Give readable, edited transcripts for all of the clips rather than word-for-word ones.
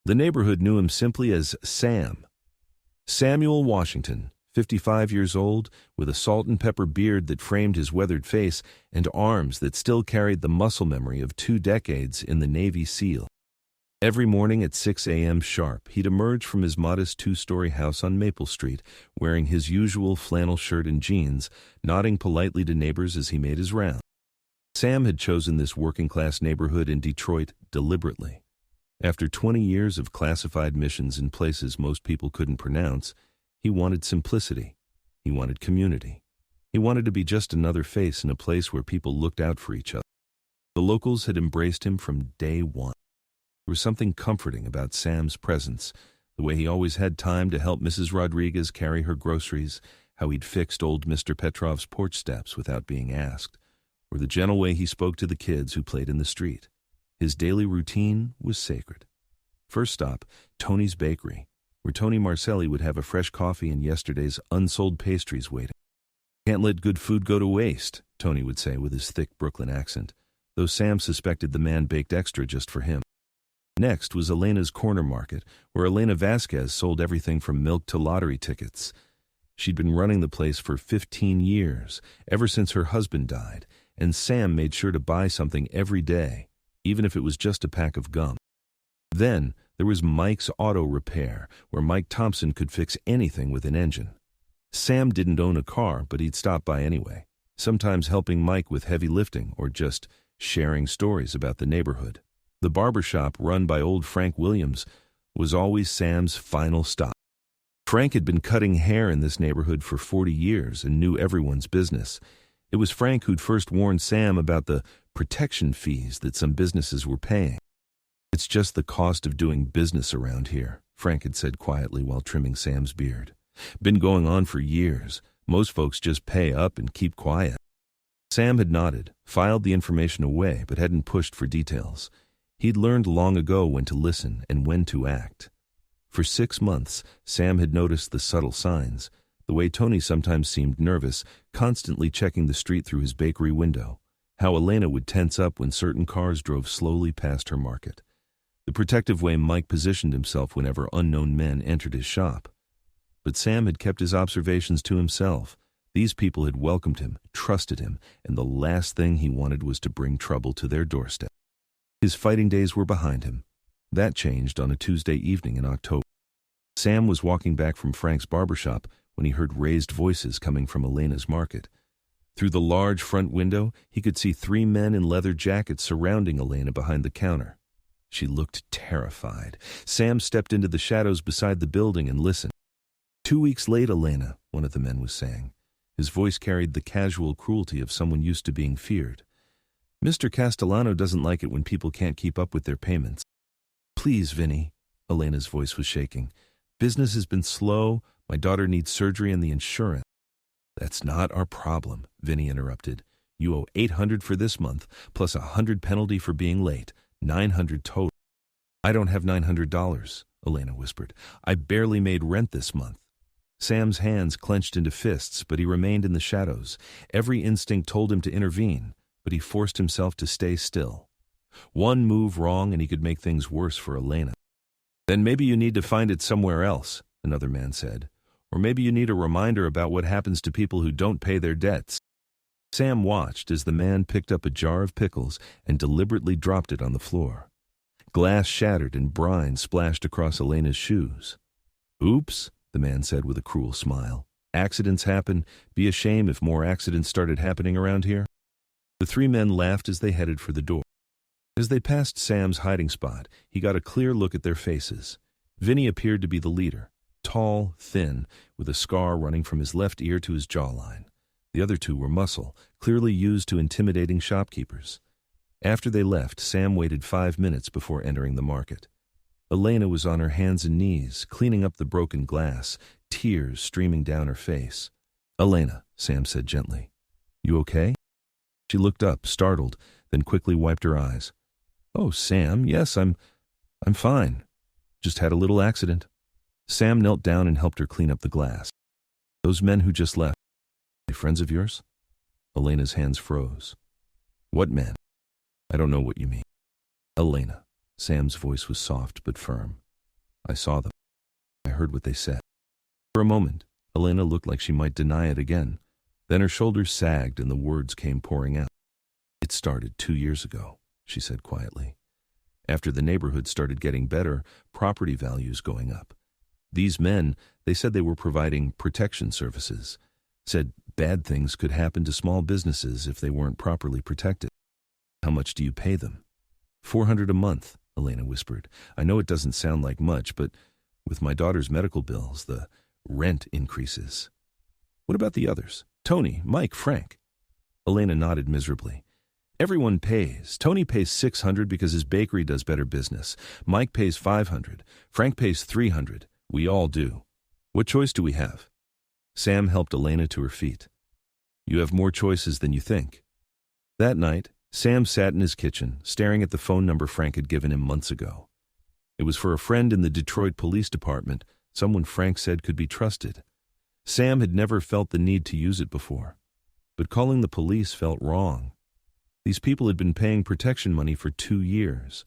The neighborhood knew him simply as Sam. Samuel Washington, 55 years old, with a salt and pepper beard that framed his weathered face and arms that still carried the muscle memory of 2 decades in the Navy SEAL. Every morning at 6 a.m. sharp, he'd emerge from his modest 2-story house on Maple Street, wearing his usual flannel shirt and jeans, nodding politely to neighbors as he made his round. Sam had chosen this working-class neighborhood in Detroit deliberately. After 20 years of classified missions in places most people couldn't pronounce, he wanted simplicity. He wanted community. He wanted to be just another face in a place where people looked out for each other. The locals had embraced him from day one. There was something comforting about Sam's presence, the way he always had time to help Mrs. Rodriguez carry her groceries, how he'd fixed old Mr. Petrov's porch steps without being asked, or the gentle way he spoke to the kids who played in the street. His daily routine was sacred. First stop, Tony's Bakery, where Tony Marcelli would have a fresh coffee and yesterday's unsold pastries waiting. "Can't let good food go to waste," Tony would say with his thick Brooklyn accent, though Sam suspected the man baked extra just for him. Next was Elena's Corner Market, where Elena Vasquez sold everything from milk to lottery tickets. She'd been running the place for 15 years, ever since her husband died, and Sam made sure to buy something every day, even if it was just a pack of gum. Then there was Mike's Auto Repair, where Mike Thompson could fix anything with an engine. Sam didn't own a car, but he'd stop by anyway, sometimes helping Mike with heavy lifting or just sharing stories about the neighborhood. The barbershop run by old Frank Williams was always Sam's final stop. Frank had been cutting hair in this neighborhood for 40 years and knew everyone's business. It was Frank who'd first warned Sam about the protection fees that some businesses were paying. "It's just the cost of doing business around here," Frank had said quietly while trimming Sam's beard. "Been going on for years. Most folks just pay up and keep quiet." Sam had nodded, filed the information away, but hadn't pushed for details. He'd learned long ago when to listen and when to act. For 6 months, Sam had noticed the subtle signs, the way Tony sometimes seemed nervous, constantly checking the street through his bakery window, how Elena would tense up when certain cars drove slowly past her market, the protective way Mike positioned himself whenever unknown men entered his shop. But Sam had kept his observations to himself. These people had welcomed him, trusted him, and the last thing he wanted was to bring trouble to their doorstep. His fighting days were behind him. That changed on a Tuesday evening in October. Sam was walking back from Frank's barbershop when he heard raised voices coming from Elena's market. Through the large front window, he could see 3 men in leather jackets surrounding Elena behind the counter. She looked terrified. Sam stepped into the shadows beside the building and listened. 2 weeks late, Elena," one of the men was saying. His voice carried the casual cruelty of someone used to being feared. "Mr. Castellano doesn't like it when people can't keep up with their payments." "Please, Vinny," Elena's voice was shaking. "Business has been slow. My daughter needs surgery and the insurance." "That's not our problem," Vinny interrupted. "You owe $800 for this month, plus $100 penalty for being late. $900 total." "I don't have $900, Elena whispered. "I barely made rent this month." Sam's hands clenched into fists, but he remained in the shadows. Every instinct told him to intervene, but he forced himself to stay still. One move wrong and he could make things worse for Elena. "Then maybe you need to find it somewhere else," another man said. "Or maybe you need a reminder about what happens to people who don't pay their debts." Sam watched as the man picked up a jar of pickles and deliberately dropped it on the floor. Glass shattered and brine splashed across Elena's shoes. "Oops," the man said with a cruel smile. "Accidents happen. Be a shame if more accidents started happening around here." The 3 men laughed as they headed for the door. As they passed Sam's hiding spot, he got a clear look at their faces. Vinny appeared to be the leader, tall, thin, with a scar running from his left ear to his jawline. The other 2 were muscle, clearly used to intimidating shopkeepers. After they left, Sam waited 5 minutes before entering the market. Elena was on her hands and knees, cleaning up the broken glass, tears streaming down her face. "Elena," Sam said gently, "you okay?" She looked up, startled, then quickly wiped her eyes. "Oh, Sam, yes, I'm fine. Just had a little accident." Sam knelt down and helped her clean up the glass. "Those men who just left, are they friends of yours?" Elena's hands froze. "What men?" "I don't know what you mean." "Elena." Sam's voice was soft but firm. I saw them. I heard what they said. For a moment, Elena looked like she might deny it again. Then her shoulders sagged and the words came pouring out. It started 2 years ago, she said quietly. After the neighborhood started getting better, property values going up. These men, they said they were providing protection services. Said bad things could happen to small businesses if they weren't properly protected. How much do you pay them? $400 a month, Elena whispered. I know it doesn't sound like much, but with my daughter's medical bills, the rent increases. What about the others? Tony, Mike, Frank? Elena nodded miserably. Everyone pays. Tony pays $600 because his bakery does better business. Mike pays $500. Frank pays $300. We all do. What choice do we have? Sam helped Elena to her feet. You have more choices than you think. That night, Sam sat in his kitchen, staring at the phone number Frank had given him months ago. It was for a friend in the Detroit Police Department, someone Frank said could be trusted. Sam had never felt the need to use it before, but calling the police felt wrong. These people had been paying protection money for 2 years.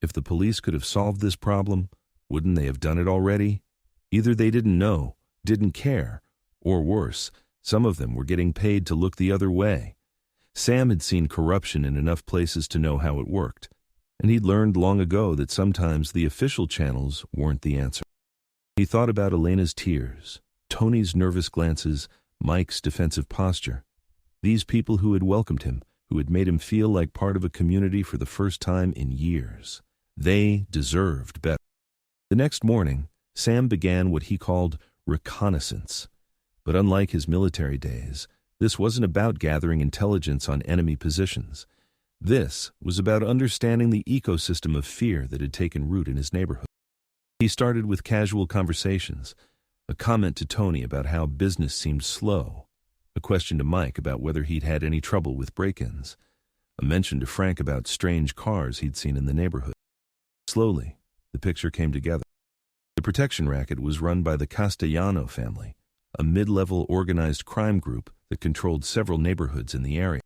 If the police could have solved this problem, wouldn't they have done it already? Either they didn't know, didn't care, or worse, some of them were getting paid to look the other way. Sam had seen corruption in enough places to know how it worked, and he'd learned long ago that sometimes the official channels weren't the answer. He thought about Elena's tears, Tony's nervous glances, Mike's defensive posture. These people who had welcomed him, who had made him feel like part of a community for the first time in years. They deserved better. The next morning, Sam began what he called reconnaissance. But unlike his military days, this wasn't about gathering intelligence on enemy positions. This was about understanding the ecosystem of fear that had taken root in his neighborhood. He started with casual conversations, a comment to Tony about how business seemed slow, a question to Mike about whether he'd had any trouble with break-ins, a mention to Frank about strange cars he'd seen in the neighborhood. Slowly, the picture came together. The protection racket was run by the Castellano family, a mid-level organized crime group that controlled several neighborhoods in the area.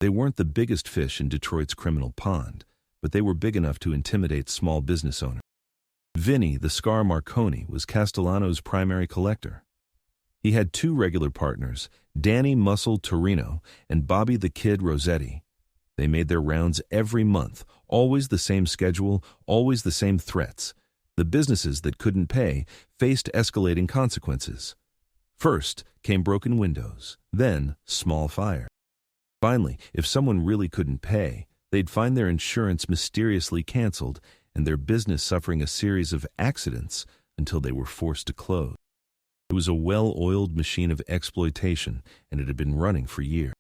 They weren't the biggest fish in Detroit's criminal pond, but they were big enough to intimidate small business owners. Vinny, the Scar Marconi, was Castellano's primary collector. He had 2 regular partners, Danny Muscle Torino and Bobby the Kid Rossetti. They made their rounds every month, always the same schedule, always the same threats. The businesses that couldn't pay faced escalating consequences. First came broken windows, then small fire. Finally, if someone really couldn't pay, they'd find their insurance mysteriously canceled and their business suffering a series of accidents until they were forced to close. It was a well-oiled machine of exploitation, and it had been running for years.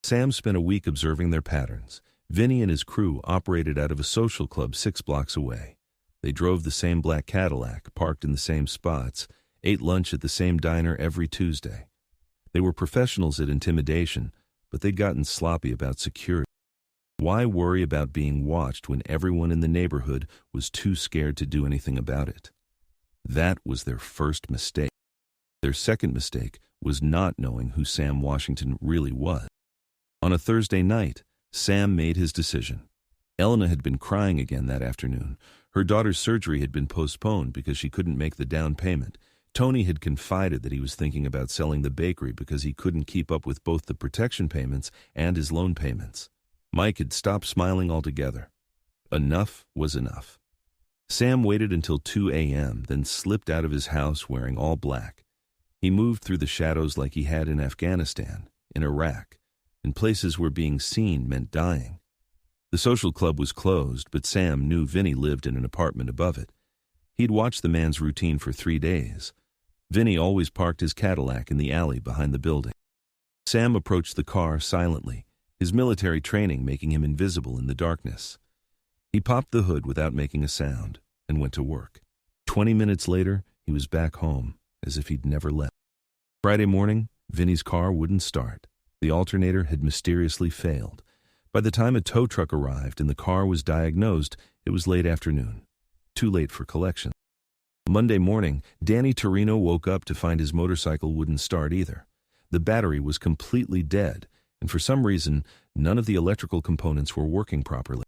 Sam spent a week observing their patterns. Vinny and his crew operated out of a social club 6 blocks away. They drove the same black Cadillac, parked in the same spots, ate lunch at the same diner every Tuesday. They were professionals at intimidation, but they'd gotten sloppy about security. Why worry about being watched when everyone in the neighborhood was too scared to do anything about it? That was their first mistake. Their second mistake was not knowing who Sam Washington really was. On a Thursday night, Sam made his decision. Elena had been crying again that afternoon. Her daughter's surgery had been postponed because she couldn't make the down payment. Tony had confided that he was thinking about selling the bakery because he couldn't keep up with both the protection payments and his loan payments. Mike had stopped smiling altogether. Enough was enough. Sam waited until 2 a.m., then slipped out of his house wearing all black. He moved through the shadows like he had in Afghanistan, in Iraq, in places where being seen meant dying. The social club was closed, but Sam knew Vinny lived in an apartment above it. He'd watched the man's routine for 3 days. Vinny always parked his Cadillac in the alley behind the building. Sam approached the car silently, his military training making him invisible in the darkness. He popped the hood without making a sound and went to work. 20 minutes later, he was back home, as if he'd never left. Friday morning, Vinny's car wouldn't start. The alternator had mysteriously failed. By the time a tow truck arrived and the car was diagnosed, it was late afternoon. Too late for collection. Monday morning, Danny Torino woke up to find his motorcycle wouldn't start either. The battery was completely dead, and for some reason, none of the electrical components were working properly.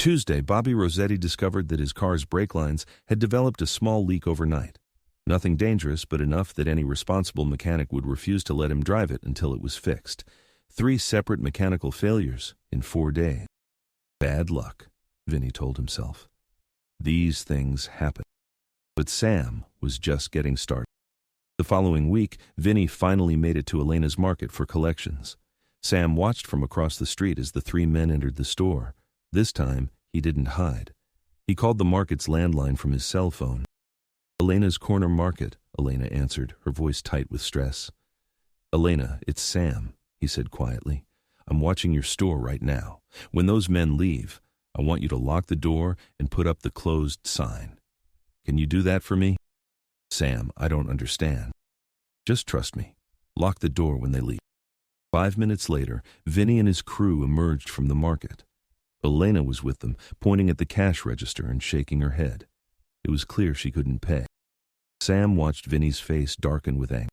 Tuesday, Bobby Rossetti discovered that his car's brake lines had developed a small leak overnight. Nothing dangerous, but enough that any responsible mechanic would refuse to let him drive it until it was fixed. 3 separate mechanical failures in 4 days. Bad luck, Vinny told himself. These things happen. But Sam was just getting started. The following week, Vinny finally made it to Elena's market for collections. Sam watched from across the street as the 3 men entered the store. This time, he didn't hide. He called the market's landline from his cell phone. Elena's corner market, Elena answered, her voice tight with stress. Elena, it's Sam, he said quietly. I'm watching your store right now. When those men leave, I want you to lock the door and put up the closed sign. Can you do that for me? Sam, I don't understand. Just trust me. Lock the door when they leave. 5 minutes later, Vinny and his crew emerged from the market. Elena was with them, pointing at the cash register and shaking her head. It was clear she couldn't pay. Sam watched Vinny's face darken with anger.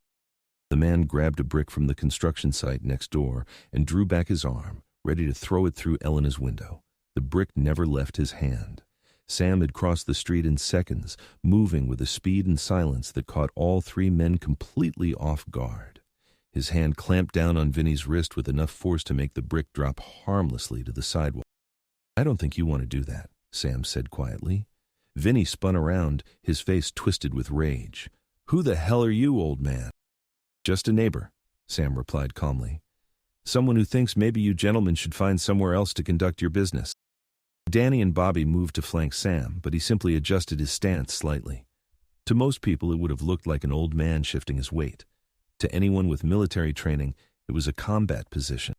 The man grabbed a brick from the construction site next door and drew back his arm, ready to throw it through Elena's window. The brick never left his hand. Sam had crossed the street in seconds, moving with a speed and silence that caught all 3 men completely off guard. His hand clamped down on Vinny's wrist with enough force to make the brick drop harmlessly to the sidewalk. I don't think you want to do that, Sam said quietly. Vinny spun around, his face twisted with rage. Who the hell are you, old man? Just a neighbor, Sam replied calmly. Someone who thinks maybe you gentlemen should find somewhere else to conduct your business. Danny and Bobby moved to flank Sam, but he simply adjusted his stance slightly. To most people, it would have looked like an old man shifting his weight. To anyone with military training, it was a combat position.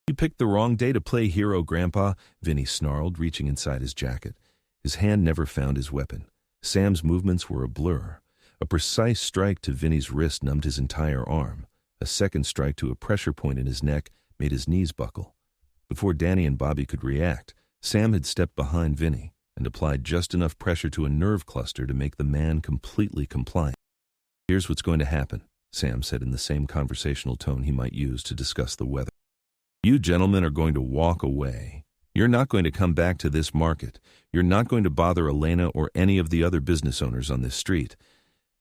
You picked the wrong day to play hero, Grandpa, Vinny snarled, reaching inside his jacket. His hand never found his weapon. Sam's movements were a blur. A precise strike to Vinny's wrist numbed his entire arm. A second strike to a pressure point in his neck made his knees buckle. Before Danny and Bobby could react, Sam had stepped behind Vinny and applied just enough pressure to a nerve cluster to make the man completely compliant. Here's what's going to happen, Sam said in the same conversational tone he might use to discuss the weather. You gentlemen are going to walk away. You're not going to come back to this market. You're not going to bother Elena or any of the other business owners on this street.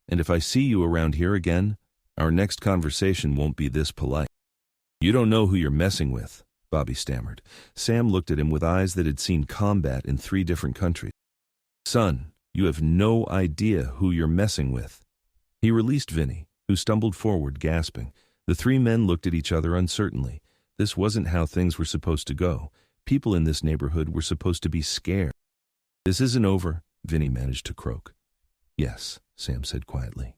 And if I see you around here again, our next conversation won't be this polite. You don't know who you're messing with, Bobby stammered. Sam looked at him with eyes that had seen combat in 3 different countries. Son, you have no idea who you're messing with. He released Vinny, who stumbled forward, gasping. The 3 men looked at each other uncertainly. This wasn't how things were supposed to go. People in this neighborhood were supposed to be scared. This isn't over, Vinny managed to croak. Yes, Sam said quietly.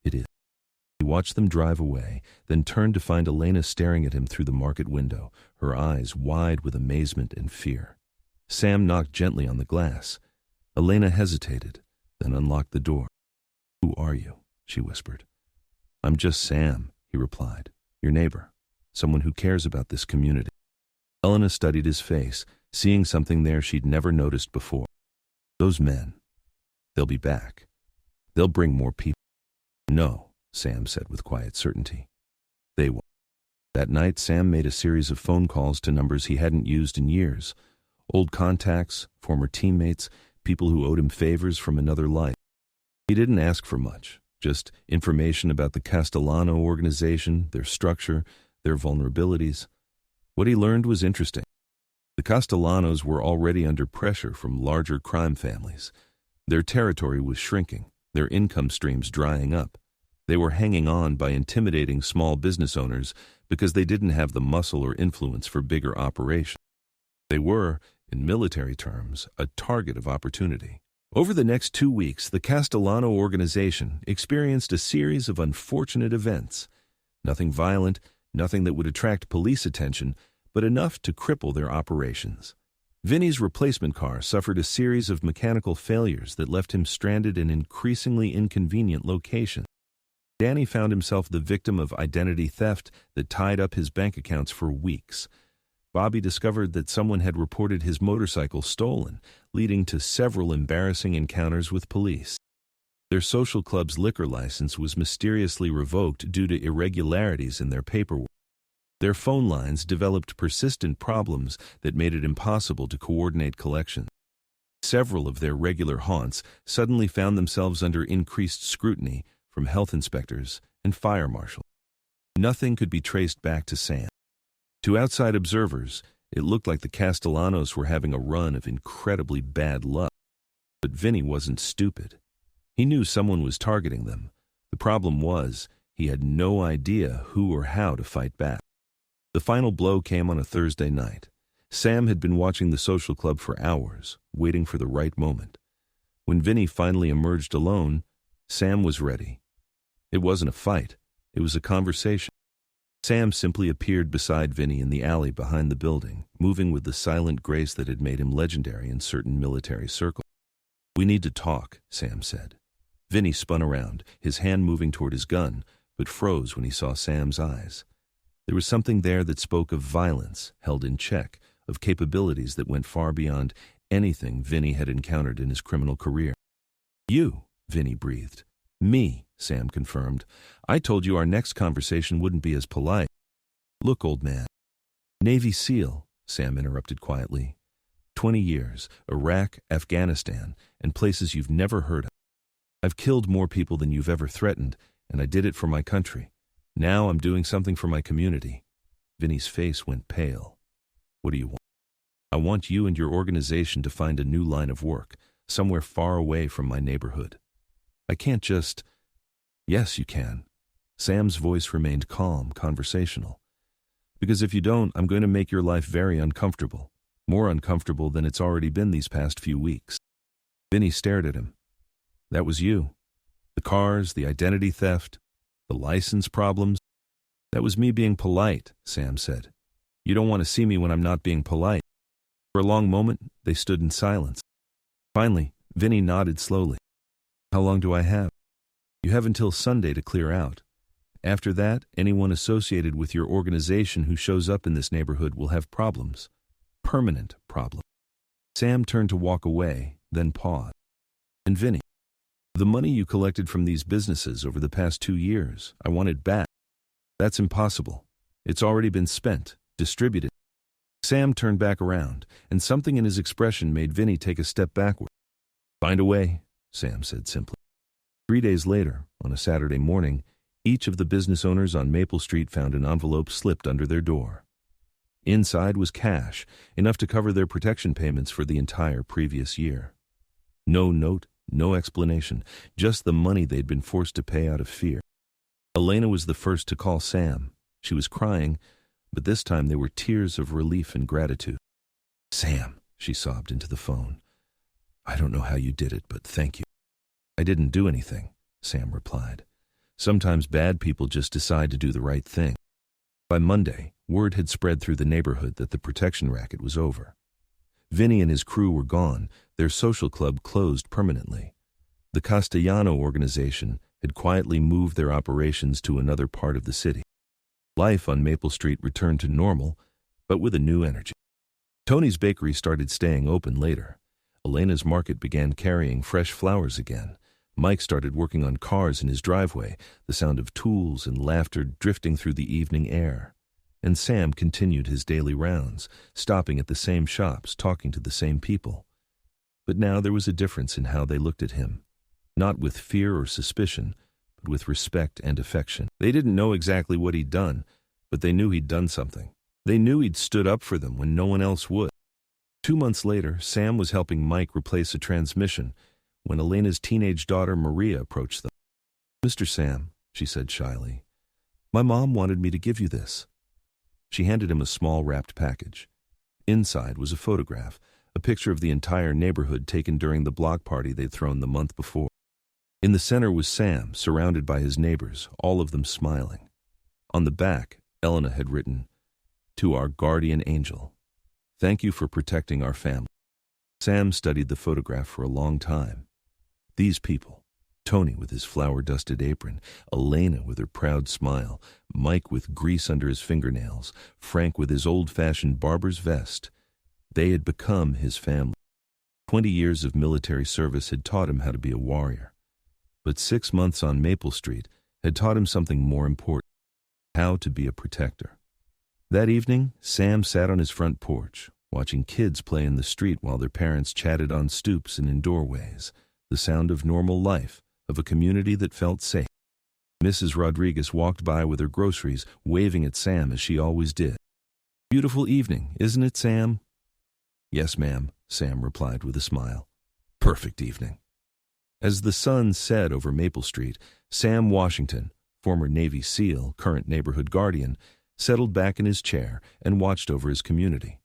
It is. He watched them drive away, then turned to find Elena staring at him through the market window, her eyes wide with amazement and fear. Sam knocked gently on the glass. Elena hesitated, then unlocked the door. Who are you? She whispered. I'm just Sam, he replied. Your neighbor. Someone who cares about this community. Elena studied his face, seeing something there she'd never noticed before. Those men. They'll be back. They'll bring more people. No, Sam said with quiet certainty. They won't. That night, Sam made a series of phone calls to numbers he hadn't used in years. Old contacts, former teammates, people who owed him favors from another life. He didn't ask for much, just information about the Castellano organization, their structure, their vulnerabilities. What he learned was interesting. The Castellanos were already under pressure from larger crime families. Their territory was shrinking, their income streams drying up. They were hanging on by intimidating small business owners because they didn't have the muscle or influence for bigger operations. They were, in military terms, a target of opportunity. Over the next 2 weeks, the Castellano organization experienced a series of unfortunate events. Nothing violent, nothing that would attract police attention, but enough to cripple their operations. Vinny's replacement car suffered a series of mechanical failures that left him stranded in increasingly inconvenient locations. Danny found himself the victim of identity theft that tied up his bank accounts for weeks. Bobby discovered that someone had reported his motorcycle stolen, leading to several embarrassing encounters with police. Their social club's liquor license was mysteriously revoked due to irregularities in their paperwork. Their phone lines developed persistent problems that made it impossible to coordinate collections. Several of their regular haunts suddenly found themselves under increased scrutiny from health inspectors and fire marshals. Nothing could be traced back to Sam. To outside observers, it looked like the Castellanos were having a run of incredibly bad luck. But Vinny wasn't stupid. He knew someone was targeting them. The problem was, he had no idea who or how to fight back. The final blow came on a Thursday night. Sam had been watching the social club for hours, waiting for the right moment. When Vinny finally emerged alone, Sam was ready. It wasn't a fight. It was a conversation. Sam simply appeared beside Vinny in the alley behind the building, moving with the silent grace that had made him legendary in certain military circles. "We need to talk," Sam said. Vinny spun around, his hand moving toward his gun, but froze when he saw Sam's eyes. There was something there that spoke of violence held in check, of capabilities that went far beyond anything Vinny had encountered in his criminal career. "You," Vinny breathed. "Me," Sam confirmed. "I told you our next conversation wouldn't be as polite." "Look, old man." "Navy SEAL," Sam interrupted quietly. 20 years, Iraq, Afghanistan, and places you've never heard of. I've killed more people than you've ever threatened, and I did it for my country. Now I'm doing something for my community." Vinny's face went pale. "What do you want?" "I want you and your organization to find a new line of work, somewhere far away from my neighborhood. I can't just—" "Yes, you can." Sam's voice remained calm, conversational. "Because if you don't, I'm going to make your life very uncomfortable. More uncomfortable than it's already been these past few weeks." Vinny stared at him. "That was you. The cars, the identity theft, the license problems. That was me being polite," Sam said. "You don't want to see me when I'm not being polite." For a long moment, they stood in silence. Finally, Vinny nodded slowly. "How long do I have?" "You have until Sunday to clear out. After that, anyone associated with your organization who shows up in this neighborhood will have problems. Permanent problems." Sam turned to walk away, then paused. "And Vinny, the money you collected from these businesses over the past 2 years, I want it back." "That's impossible. It's already been spent, distributed." Sam turned back around, and something in his expression made Vinny take a step backward. "Find a way," Sam said simply. 3 days later, on a Saturday morning, each of the business owners on Maple Street found an envelope slipped under their door. Inside was cash, enough to cover their protection payments for the entire previous year. No note, no explanation, just the money they'd been forced to pay out of fear. Elena was the first to call Sam. She was crying, but this time they were tears of relief and gratitude. "Sam," she sobbed into the phone. "I don't know how you did it, but thank you." "I didn't do anything," Sam replied. "Sometimes bad people just decide to do the right thing." By Monday, word had spread through the neighborhood that the protection racket was over. Vinny and his crew were gone, their social club closed permanently. The Castellano organization had quietly moved their operations to another part of the city. Life on Maple Street returned to normal, but with a new energy. Tony's bakery started staying open later. Elena's market began carrying fresh flowers again. Mike started working on cars in his driveway, the sound of tools and laughter drifting through the evening air. And Sam continued his daily rounds, stopping at the same shops, talking to the same people. But now there was a difference in how they looked at him. Not with fear or suspicion, but with respect and affection. They didn't know exactly what he'd done, but they knew he'd done something. They knew he'd stood up for them when no one else would. 2 months later, Sam was helping Mike replace a transmission when Elena's teenage daughter Maria approached them. "Mr. Sam," she said shyly, "my mom wanted me to give you this." She handed him a small wrapped package. Inside was a photograph, a picture of the entire neighborhood taken during the block party they'd thrown the month before. In the center was Sam, surrounded by his neighbors, all of them smiling. On the back, Elena had written, "To our guardian angel, thank you for protecting our family." Sam studied the photograph for a long time. These people, Tony with his flour-dusted apron, Elena with her proud smile, Mike with grease under his fingernails, Frank with his old-fashioned barber's vest, they had become his family. 20 years of military service had taught him how to be a warrior. But 6 months on Maple Street had taught him something more important: how to be a protector. That evening, Sam sat on his front porch, watching kids play in the street while their parents chatted on stoops and in doorways, the sound of normal life, of a community that felt safe. Mrs. Rodriguez walked by with her groceries, waving at Sam as she always did. "Beautiful evening, isn't it, Sam?" "Yes, ma'am," Sam replied with a smile. "Perfect evening." As the sun set over Maple Street, Sam Washington, former Navy SEAL, current neighborhood guardian, settled back in his chair and watched over his community.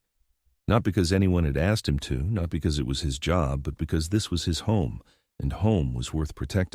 Not because anyone had asked him to, not because it was his job, but because this was his home, and home was worth protecting.